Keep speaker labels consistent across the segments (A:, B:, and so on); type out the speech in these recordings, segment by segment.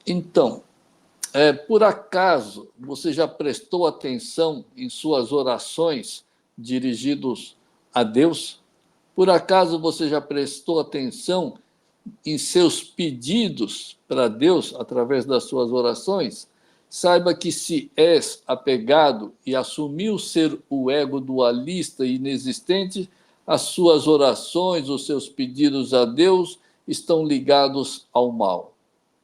A: Então, por acaso você já prestou atenção em suas orações dirigidas a Deus? Por acaso você já prestou atenção em seus pedidos para Deus através das suas orações? Saiba que se és apegado e assumiu ser o ego dualista e inexistente, as suas orações, os seus pedidos a Deus estão ligados ao mal.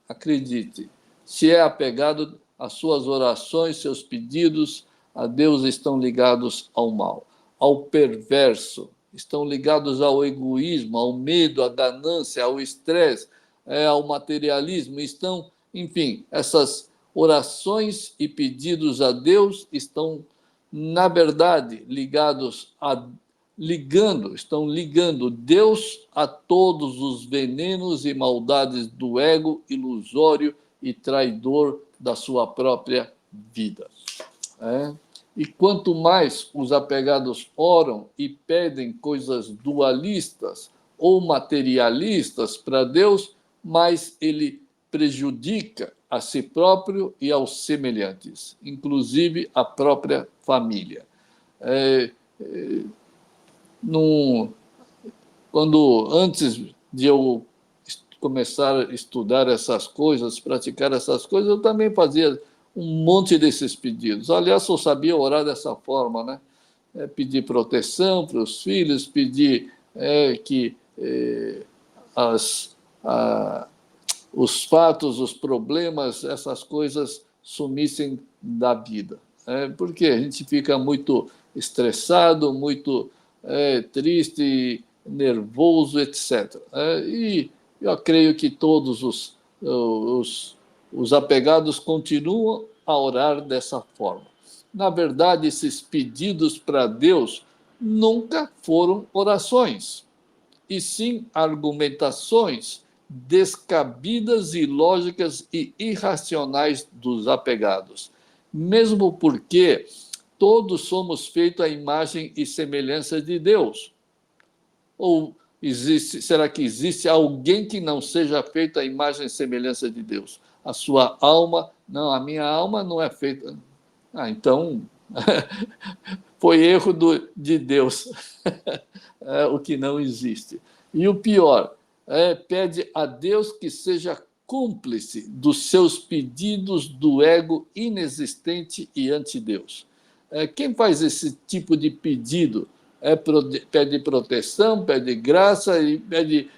A: Acredite, se é apegado, as suas orações, seus pedidos a Deus estão ligados ao mal, ao perverso, estão ligados ao egoísmo, ao medo, à ganância, ao estresse, ao materialismo, estão, enfim, essas orações e pedidos a Deus estão, na verdade, estão ligando Deus a todos os venenos e maldades do ego ilusório e traidor da sua própria vida. E quanto mais os apegados oram e pedem coisas dualistas ou materialistas para Deus, mais ele prejudica a si próprio e aos semelhantes, inclusive a própria família. Antes de eu começar a estudar essas coisas, praticar essas coisas, eu também fazia um monte desses pedidos. Aliás, eu sabia orar dessa forma, né? Pedir proteção para os filhos, pedir que os fatos, os problemas, essas coisas sumissem da vida. Porque a gente fica muito estressado, muito triste, nervoso, etc. E eu creio que todos os apegados continuam a orar dessa forma. Na verdade, esses pedidos para Deus nunca foram orações, e sim argumentações descabidas, ilógicas e irracionais dos apegados. Mesmo porque todos somos feitos à imagem e semelhança de Deus. Ou será que existe alguém que não seja feito à imagem e semelhança de Deus? A sua alma, não, a minha alma não é feita. Então, foi erro de Deus, o que não existe. E o pior, pede a Deus que seja cúmplice dos seus pedidos do ego inexistente e anti-Deus. Quem faz esse tipo de pedido pede proteção, pede graça e pede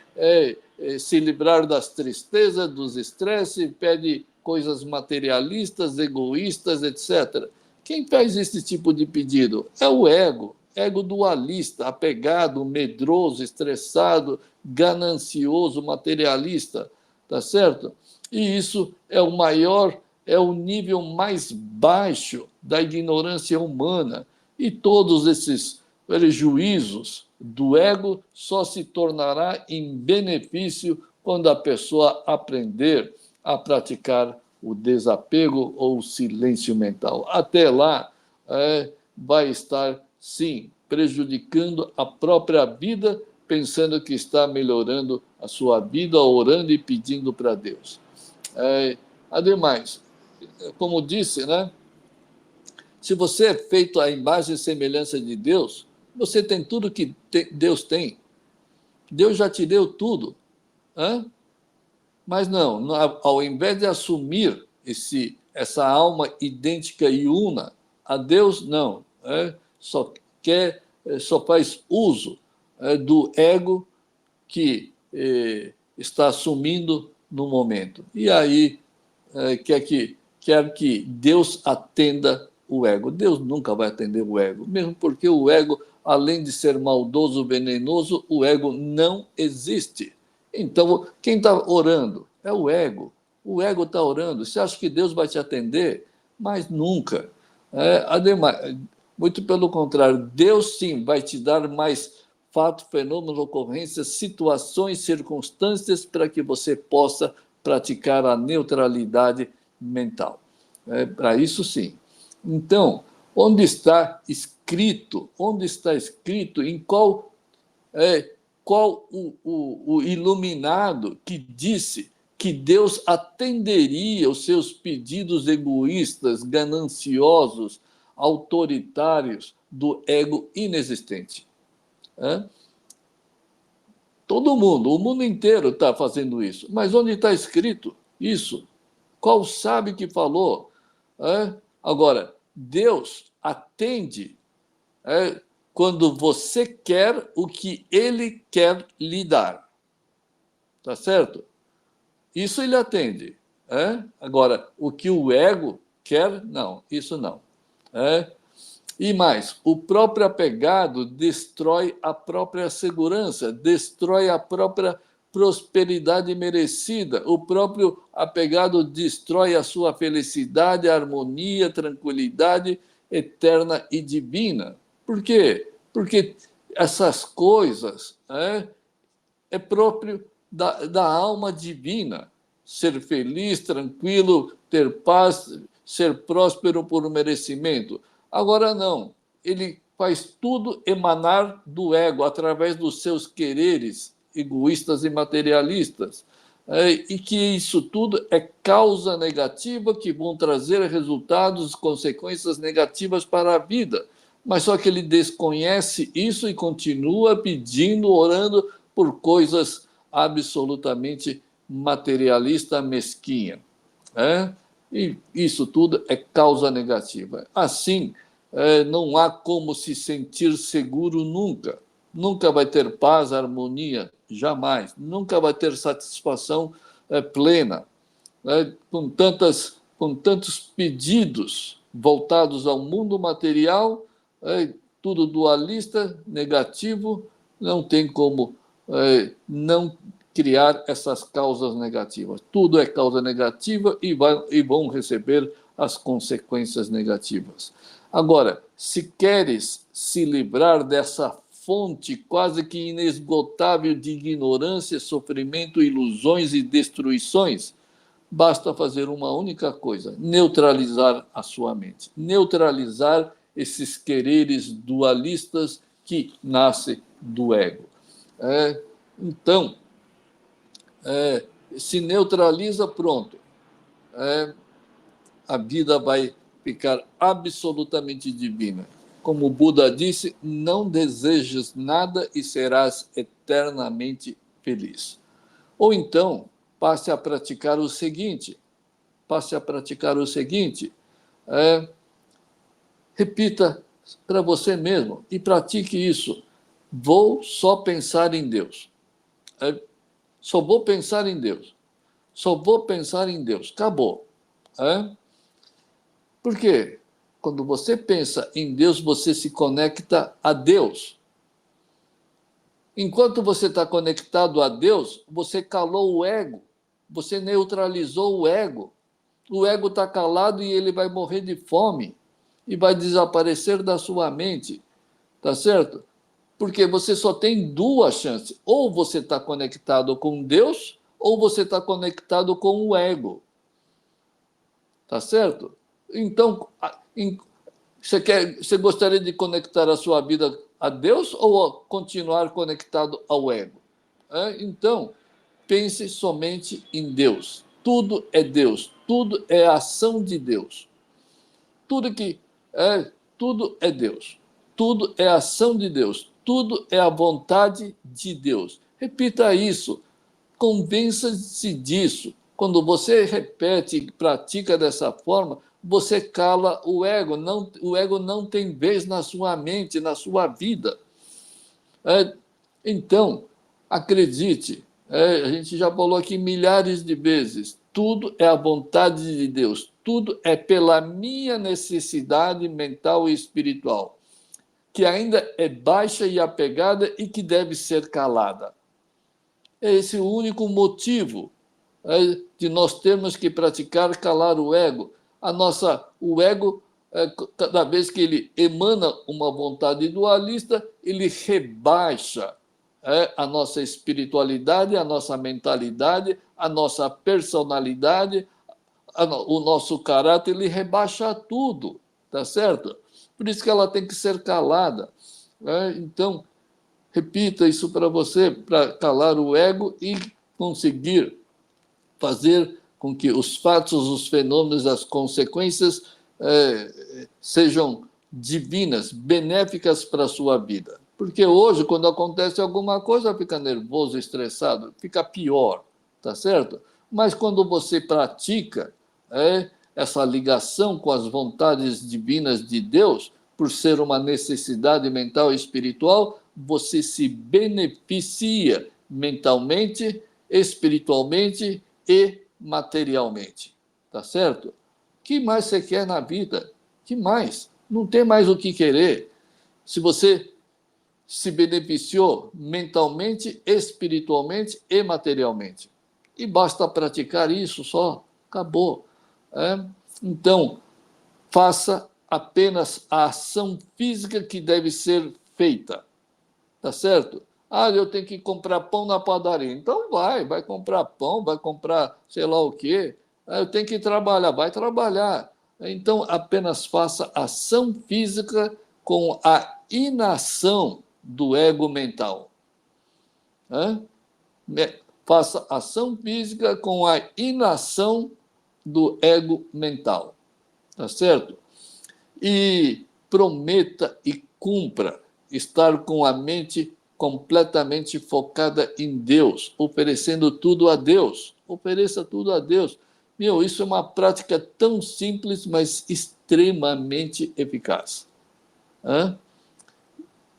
A: se livrar das tristezas, dos estresses, pede coisas materialistas, egoístas, etc. Quem faz esse tipo de pedido? É o ego dualista, apegado, medroso, estressado, ganancioso, materialista, tá certo? E isso é o nível mais baixo da ignorância humana. E todos esses prejuízos do ego só se tornará em benefício quando a pessoa aprender a praticar o desapego ou o silêncio mental. Até lá, vai estar, sim, prejudicando a própria vida, pensando que está melhorando a sua vida, orando e pedindo para Deus. Ademais, como disse, né? Se você é feito à imagem e semelhança de Deus, você tem tudo que Deus tem. Deus já te deu tudo. Mas não, ao invés de assumir essa alma idêntica e una a Deus, não. Só faz uso do ego que está assumindo no momento. E aí quer que Deus atenda o ego. Deus nunca vai atender o ego, mesmo porque o ego, além de ser maldoso, venenoso, o ego não existe. Então, quem está orando é o ego. O ego está orando. Você acha que Deus vai te atender? Mas nunca. Ademais, muito pelo contrário, Deus sim vai te dar mais fatos, fenômenos, ocorrências, situações, circunstâncias para que você possa praticar a neutralidade mental. Para isso sim. Então, onde está escrito em qual o iluminado que disse que Deus atenderia os seus pedidos egoístas, gananciosos, autoritários do ego inexistente. Todo mundo, o mundo inteiro está fazendo isso. Mas onde está escrito isso? Qual sábio que falou? Agora, Deus atende quando você quer o que Ele quer lhe dar. Tá certo? Isso Ele atende. Agora, o que o ego quer, não. Isso não. E mais, o próprio apegado destrói a própria segurança, destrói a própria prosperidade merecida. O próprio apegado destrói a sua felicidade, harmonia, tranquilidade eterna e divina. Por quê? Porque essas coisas é próprio da alma divina. Ser feliz, tranquilo, ter paz, ser próspero por merecimento. Agora não, ele faz tudo emanar do ego, através dos seus quereres egoístas e materialistas. E que isso tudo é causa negativa que vão trazer resultados, consequências negativas para a vida. Mas só que ele desconhece isso e continua pedindo, orando por coisas absolutamente materialista, mesquinha. E isso tudo é causa negativa. Assim, não há como se sentir seguro nunca. Nunca vai ter paz, harmonia, jamais. Nunca vai ter satisfação plena. Com tantos pedidos voltados ao mundo material, tudo dualista, negativo, não tem como não criar essas causas negativas. Tudo é causa negativa e vão receber as consequências negativas. Agora, se queres se livrar dessa fonte quase que inesgotável de ignorância, sofrimento, ilusões e destruições, basta fazer uma única coisa: neutralizar a sua mente, neutralizar esses quereres dualistas que nascem do ego. Então, se neutraliza, pronto. A vida vai ficar absolutamente divina. Como o Buda disse, não desejes nada e serás eternamente feliz. Ou então, passe a praticar o seguinte, repita para você mesmo e pratique isso. Vou só pensar em Deus. Só vou pensar em Deus. Só vou pensar em Deus. Acabou. Por quê? Quando você pensa em Deus, você se conecta a Deus. Enquanto você está conectado a Deus, você calou o ego. Você neutralizou o ego. O ego está calado e ele vai morrer de fome. E vai desaparecer da sua mente. Tá certo? Porque você só tem duas chances. Ou você está conectado com Deus, ou você está conectado com o ego. Tá certo? Então, você gostaria de conectar a sua vida a Deus ou continuar conectado ao ego? Então, pense somente em Deus. Tudo é Deus. Tudo é a ação de Deus. Tudo é Deus. Tudo é a ação de Deus. Tudo é a vontade de Deus. Repita isso. Convença-se disso. Quando você repete e pratica dessa forma, você cala o ego. O ego não tem vez na sua mente, na sua vida. Então, acredite, a gente já falou aqui milhares de vezes, tudo é a vontade de Deus, tudo é pela minha necessidade mental e espiritual, que ainda é baixa e apegada e que deve ser calada. É esse o único motivo de nós termos que praticar calar o ego. O ego, cada vez que ele emana uma vontade dualista, ele rebaixa a nossa espiritualidade, a nossa mentalidade, a nossa personalidade, o nosso caráter, ele rebaixa tudo, tá certo? Por isso que ela tem que ser calada. Então, repita isso para você, para calar o ego e conseguir fazer com que os fatos, os fenômenos, as consequências sejam divinas, benéficas para a sua vida. Porque hoje, quando acontece alguma coisa, fica nervoso, estressado, fica pior, tá certo? Mas quando você pratica essa ligação com as vontades divinas de Deus, por ser uma necessidade mental e espiritual, você se beneficia mentalmente, espiritualmente e materialmente. Tá certo? O que mais você quer na vida? Que mais? Não tem mais o que querer. Se você se beneficiou mentalmente, espiritualmente e materialmente. E basta praticar isso só, acabou. Então, faça apenas a ação física que deve ser feita, tá certo? Ah, eu tenho que comprar pão na padaria. Então vai comprar pão, vai comprar sei lá o quê. Ah, eu tenho que trabalhar, vai trabalhar. Então, apenas faça ação física com a inação do ego mental. Faça ação física com a inação do ego mental. Tá certo? E prometa e cumpra estar com a mente completamente focada em Deus, oferecendo tudo a Deus. Ofereça tudo a Deus. Isso é uma prática tão simples, mas extremamente eficaz.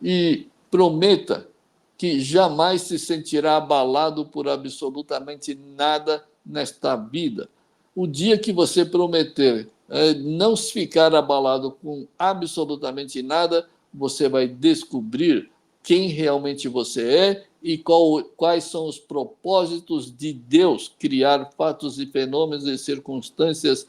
A: E prometa que jamais se sentirá abalado por absolutamente nada nesta vida. O dia que você prometer não se ficar abalado com absolutamente nada, você vai descobrir quem realmente você é e quais são os propósitos de Deus criar fatos e fenômenos e circunstâncias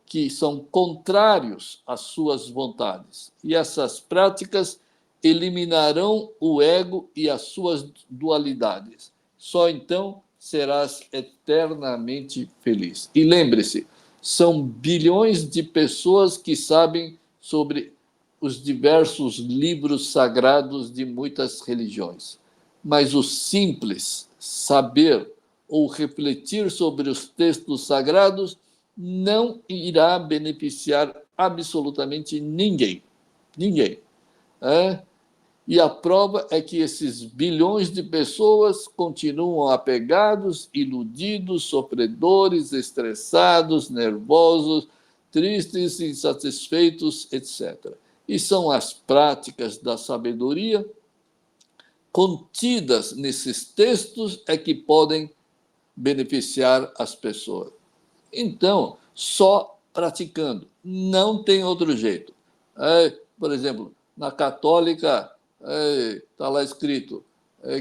A: que são contrários às suas vontades. E essas práticas eliminarão o ego e as suas dualidades. Só então serás eternamente feliz. E lembre-se, são bilhões de pessoas que sabem sobre os diversos livros sagrados de muitas religiões. Mas o simples saber ou refletir sobre os textos sagrados não irá beneficiar absolutamente ninguém. Ninguém. E a prova é que esses bilhões de pessoas continuam apegados, iludidos, sofredores, estressados, nervosos, tristes, insatisfeitos, etc. E são as práticas da sabedoria contidas nesses textos é que podem beneficiar as pessoas. Então, só praticando, não tem outro jeito. Por exemplo, na católica está lá escrito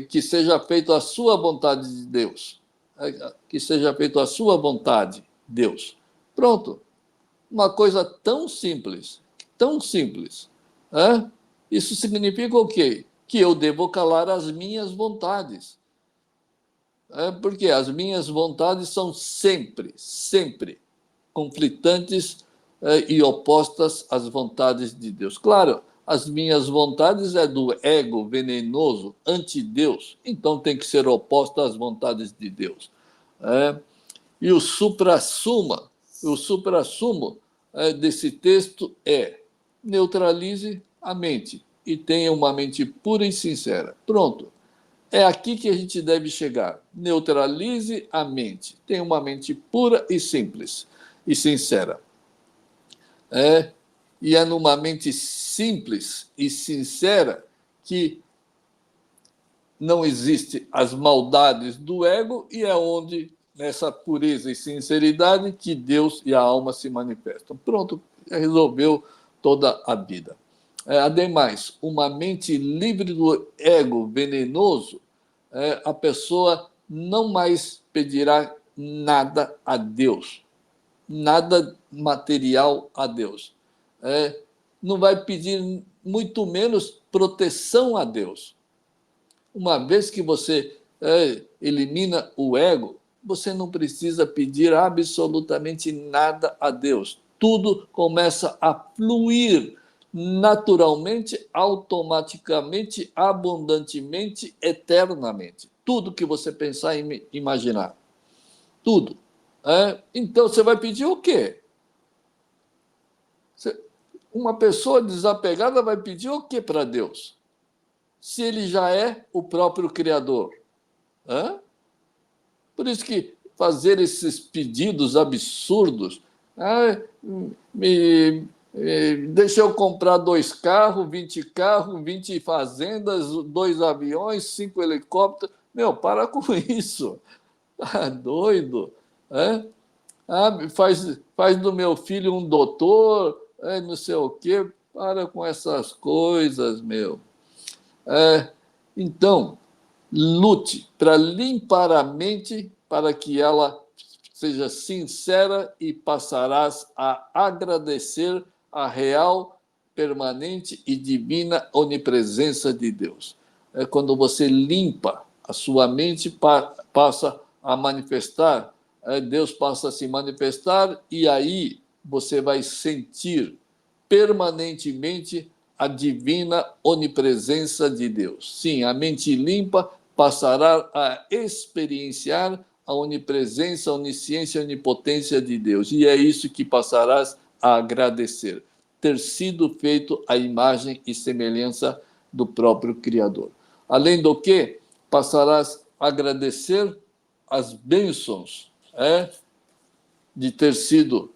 A: que seja feito a sua vontade de Deus. Que seja feito a sua vontade, Deus. Pronto. Uma coisa tão simples, tão simples. Isso significa o quê? Que eu devo calar as minhas vontades. Porque as minhas vontades são sempre conflitantes e opostas às vontades de Deus. Claro, as minhas vontades é do ego venenoso, anti-Deus, então tem que ser oposta às vontades de Deus. E o suprassumo desse texto é: neutralize a mente e tenha uma mente pura e sincera. Pronto. É aqui que a gente deve chegar. Neutralize a mente. Tenha uma mente pura e simples e sincera. E é numa mente simples e sincera que não existe as maldades do ego e é onde, nessa pureza e sinceridade, que Deus e a alma se manifestam. Pronto, resolveu toda a vida. Ademais, uma mente livre do ego venenoso, a pessoa não mais pedirá nada a Deus, nada material a Deus. Não vai pedir muito menos proteção a Deus. Uma vez que você elimina o ego, você não precisa pedir absolutamente nada a Deus. Tudo começa a fluir naturalmente, automaticamente, abundantemente, eternamente. Tudo que você pensar e imaginar. tudo. Então, você vai pedir o quê? Uma pessoa desapegada vai pedir o quê para Deus? Se ele já é o próprio Criador. Por isso que fazer esses pedidos absurdos, deixa eu comprar 2 carros, 20 fazendas, 2 aviões, 5 helicópteros. Meu, para com isso. Tá doido? Faz do meu filho um doutor, não sei o quê. Para com essas coisas, meu. Então, lute para limpar a mente, para que ela seja sincera e passarás a agradecer a real, permanente e divina onipresença de Deus. Quando você limpa a sua mente, passa a manifestar, Deus passa a se manifestar, e aí você vai sentir permanentemente a divina onipresença de Deus. Sim, a mente limpa passará a experienciar a onipresença, a onisciência e a onipotência de Deus. E é isso que passarás a agradecer, ter sido feito à imagem e semelhança do próprio Criador. Além do que, passarás a agradecer as bênçãos de ter sido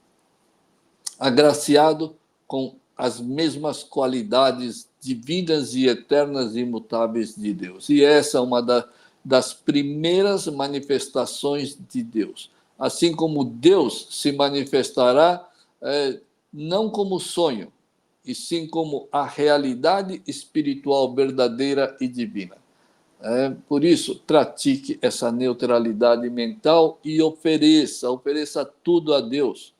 A: agraciado com as mesmas qualidades divinas e eternas e imutáveis de Deus. E essa é uma das primeiras manifestações de Deus. Assim como Deus se manifestará não como sonho, e sim como a realidade espiritual verdadeira e divina. Por isso, pratique essa neutralidade mental e ofereça tudo a Deus.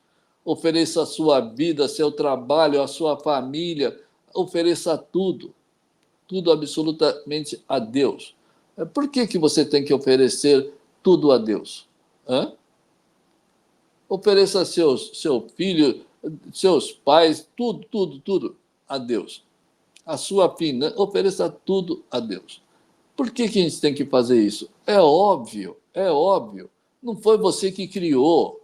A: Ofereça a sua vida, seu trabalho, a sua família, ofereça tudo absolutamente a Deus. Por que você tem que oferecer tudo a Deus? Ofereça seu filho, seus pais, tudo a Deus. A sua finança, ofereça tudo a Deus. Por que a gente tem que fazer isso? É óbvio. Não foi você que criou.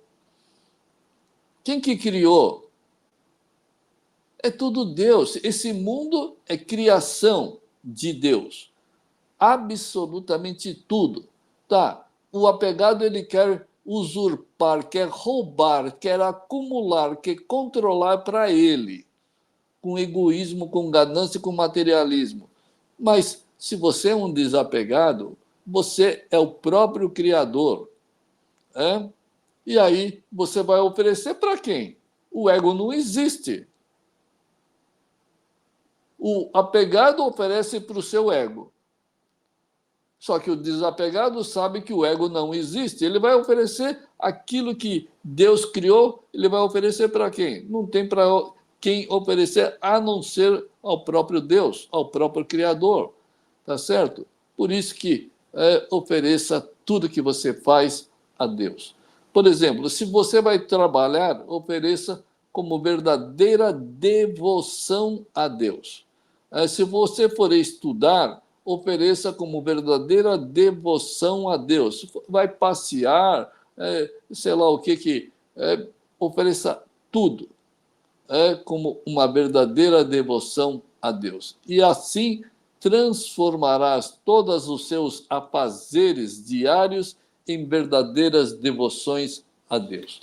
A: Quem que criou? É tudo Deus. Esse mundo é criação de Deus. Absolutamente tudo. Tá? O apegado, ele quer usurpar, quer roubar, quer acumular, quer controlar para ele. Com egoísmo, com ganância, com materialismo. Mas se você é um desapegado, você é o próprio Criador. E aí você vai oferecer para quem? O ego não existe. O apegado oferece para o seu ego. Só que o desapegado sabe que o ego não existe. Ele vai oferecer aquilo que Deus criou, ele vai oferecer para quem? Não tem para quem oferecer a não ser ao próprio Deus, ao próprio Criador. Tá certo? Por isso que ofereça tudo que você faz a Deus. Por exemplo, se você vai trabalhar, ofereça como verdadeira devoção a Deus. Se você for estudar, ofereça como verdadeira devoção a Deus. Vai passear, sei lá o que ofereça tudo como uma verdadeira devoção a Deus. E assim transformarás todos os seus afazeres diários em verdadeiras devoções a Deus.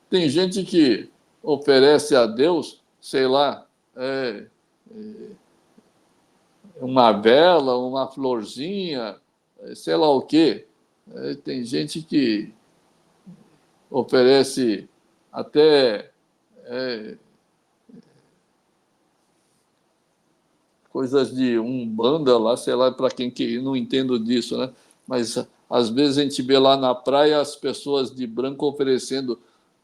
A: Tem gente que oferece a Deus, sei lá, uma vela, uma florzinha, sei lá o quê. Tem gente que oferece até coisas de umbanda lá, sei lá, para quem que não entendo disso, né? Mas às vezes a gente vê lá na praia as pessoas de branco oferecendo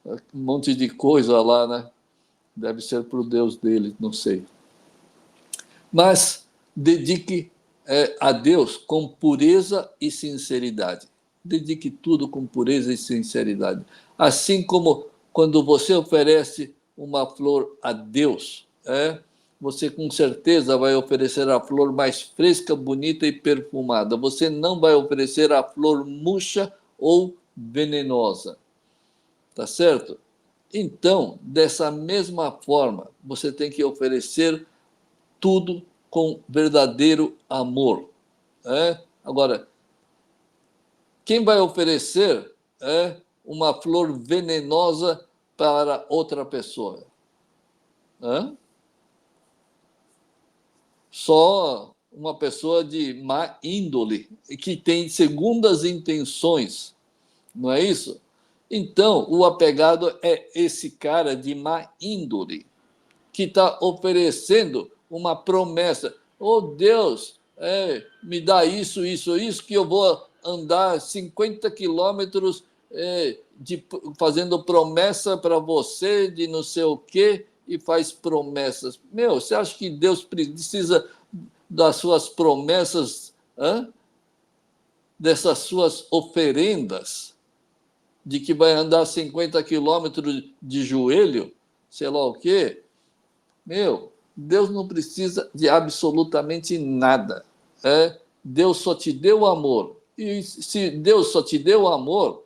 A: um monte de coisa lá, né? Deve ser para o Deus dele, não sei. Mas dedique a Deus com pureza e sinceridade. Dedique tudo com pureza e sinceridade. Assim como quando você oferece uma flor a Deus, você com certeza vai oferecer a flor mais fresca, bonita e perfumada. Você não vai oferecer a flor murcha ou venenosa. Tá certo? Então, dessa mesma forma, você tem que oferecer tudo com verdadeiro amor. Agora, quem vai oferecer uma flor venenosa para outra pessoa? Só uma pessoa de má índole, que tem segundas intenções, não é isso? Então, o apegado é esse cara de má índole, que está oferecendo uma promessa. Oh, Deus, me dá isso, isso, isso, que eu vou andar 50 quilômetros fazendo promessa para você de não sei o quê, e faz promessas. Meu, você acha que Deus precisa das suas promessas, dessas suas oferendas, de que vai andar 50 quilômetros de joelho, sei lá o quê? Meu, Deus não precisa de absolutamente nada. Deus só te deu amor. E se Deus só te deu amor,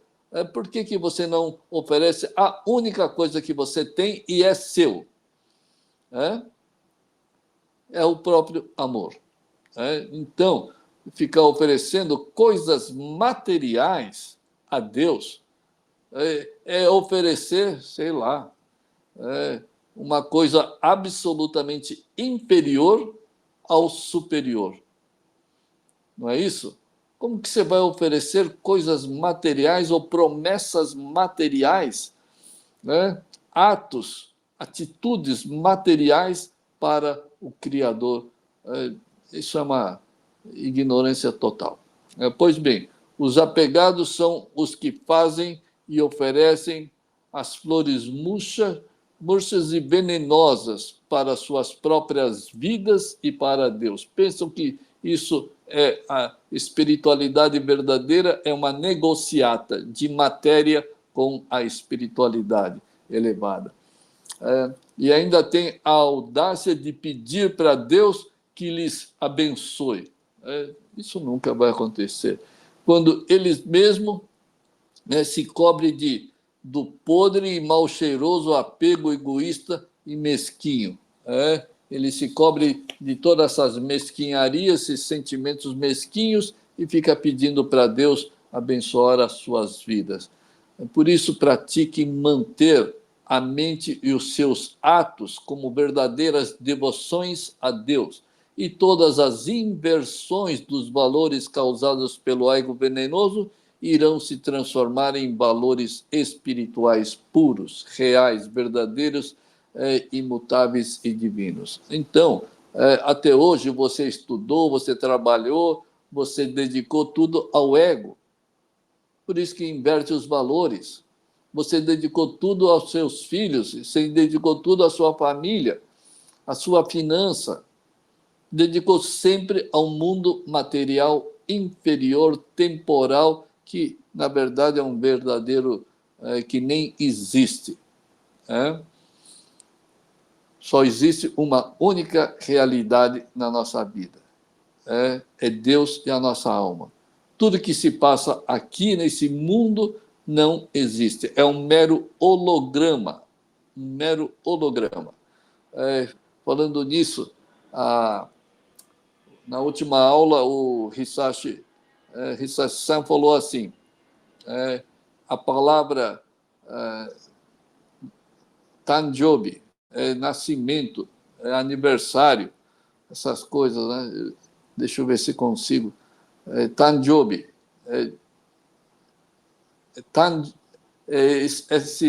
A: por que você não oferece a única coisa que você tem e é seu? É o próprio amor. Então, ficar oferecendo coisas materiais a Deus é oferecer, sei lá, uma coisa absolutamente inferior ao superior. Não é isso? Como que você vai oferecer coisas materiais ou promessas materiais, atos, atitudes materiais para o Criador? Isso é uma ignorância total. Pois bem, os apegados são os que fazem e oferecem as flores murchas e venenosas para suas próprias vidas e para Deus. Pensam que isso é a espiritualidade verdadeira, é uma negociata de matéria com a espiritualidade elevada. E ainda tem a audácia de pedir para Deus que lhes abençoe. Isso nunca vai acontecer. Quando eles mesmos se cobrem do podre e mal cheiroso apego egoísta e mesquinho. Ele se cobre de todas essas mesquinharias, esses sentimentos mesquinhos, e fica pedindo para Deus abençoar as suas vidas. Por isso, pratique manter a mente e os seus atos como verdadeiras devoções a Deus. E todas as inversões dos valores causados pelo ego venenoso irão se transformar em valores espirituais puros, reais, verdadeiros, imutáveis e divinos. Então, até hoje você estudou, você trabalhou, você dedicou tudo ao ego. Por isso que inverte os valores. Você dedicou tudo aos seus filhos, você dedicou tudo à sua família, à sua finança. Dedicou sempre ao mundo material inferior, temporal, que, na verdade, é um verdadeiro que nem existe. Só existe uma única realidade na nossa vida. É Deus e a nossa alma. Tudo que se passa aqui nesse mundo não existe. É um mero holograma. Um mero holograma. Falando nisso, na última aula, o Hisashi San falou assim, a palavra Tanjobi, nascimento, aniversário, essas coisas, né? Deixa eu ver se consigo. Tanjobi.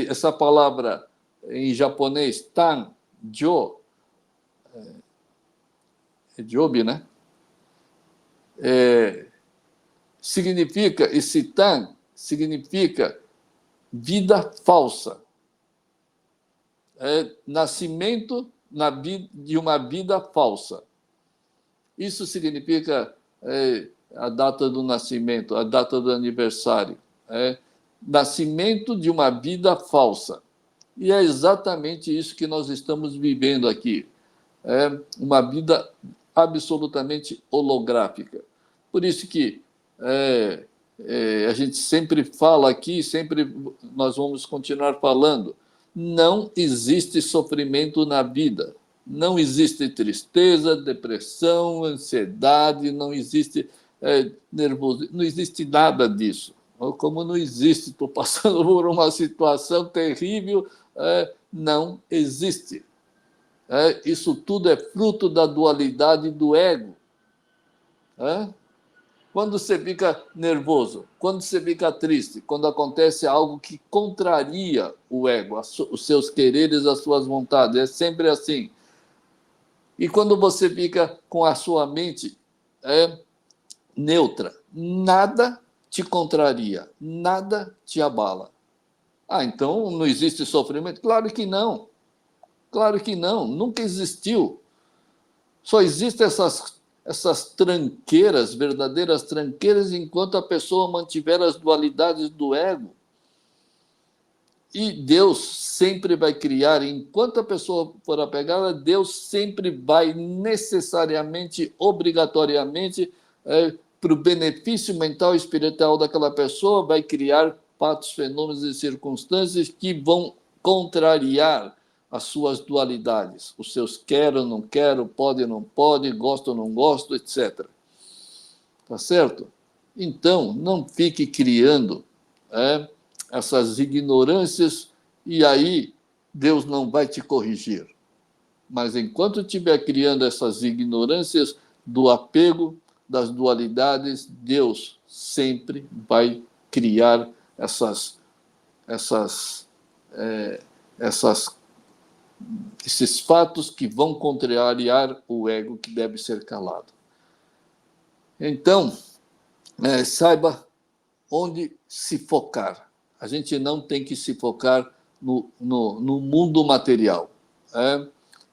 A: Essa palavra em japonês, Tanjo, é Jobi, né? Significa, esse Tan significa vida falsa. Nascimento de uma vida falsa. Isso significa a data do nascimento, a data do aniversário. Nascimento de uma vida falsa. E é exatamente isso que nós estamos vivendo aqui. Uma vida absolutamente holográfica. Por isso que a gente sempre fala aqui, sempre nós vamos continuar falando, não existe sofrimento na vida. Não existe tristeza, depressão, ansiedade, não existe nervoso, não existe nada disso. Como não existe, estou passando por uma situação terrível, não existe. Isso tudo é fruto da dualidade do ego. Quando você fica nervoso, quando você fica triste, quando acontece algo que contraria o ego, os seus quereres, as suas vontades, é sempre assim. E quando você fica com a sua mente neutra, nada te contraria, nada te abala. Então não existe sofrimento? Claro que não. Claro que não, nunca existiu. Só existem essas tranqueiras, verdadeiras tranqueiras, enquanto a pessoa mantiver as dualidades do ego. E Deus sempre vai criar, enquanto a pessoa for apegada, Deus sempre vai necessariamente, obrigatoriamente, para o benefício mental e espiritual daquela pessoa, vai criar fatos, fenômenos e circunstâncias que vão contrariar as suas dualidades, os seus quero, não quero, pode, não pode, gosto, não gosto, etc. Tá certo? Então, não fique criando essas ignorâncias e aí Deus não vai te corrigir. Mas enquanto estiver criando essas ignorâncias do apego, das dualidades, Deus sempre vai criar essas, esses fatos que vão contrariar o ego que deve ser calado. Então, saiba onde se focar. A gente não tem que se focar no mundo material.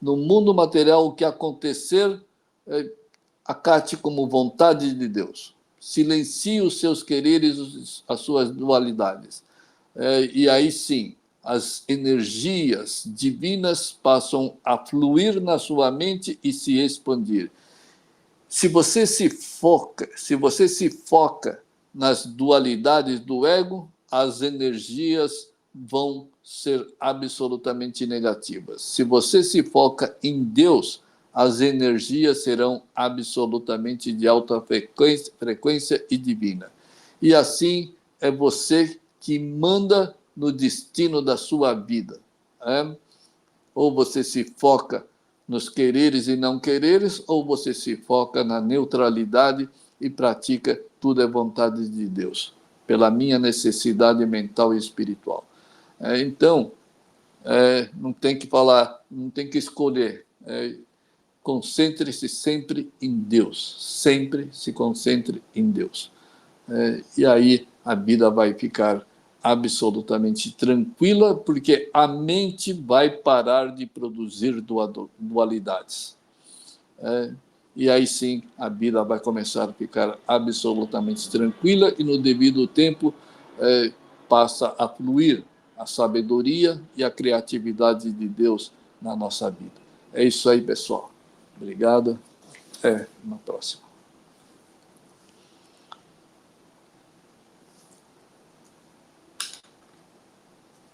A: No mundo material, o que acontecer, acate como vontade de Deus. Silencie os seus quereres, as suas dualidades. E aí sim, as energias divinas passam a fluir na sua mente e se expandir. Se você se foca nas dualidades do ego, as energias vão ser absolutamente negativas. Se você se foca em Deus, as energias serão absolutamente de alta frequência e divina. E assim é você que manda no destino da sua vida. Ou você se foca nos quereres e não quereres, ou você se foca na neutralidade e pratica tudo é vontade de Deus, pela minha necessidade mental e espiritual. Então, não tem que falar, não tem que escolher. Concentre-se sempre em Deus, sempre se concentre em Deus. E aí a vida vai ficar absolutamente tranquila, porque a mente vai parar de produzir dualidades. E aí sim a vida vai começar a ficar absolutamente tranquila e no devido tempo passa a fluir a sabedoria e a criatividade de Deus na nossa vida. É isso aí, pessoal. Obrigado. Até uma próxima.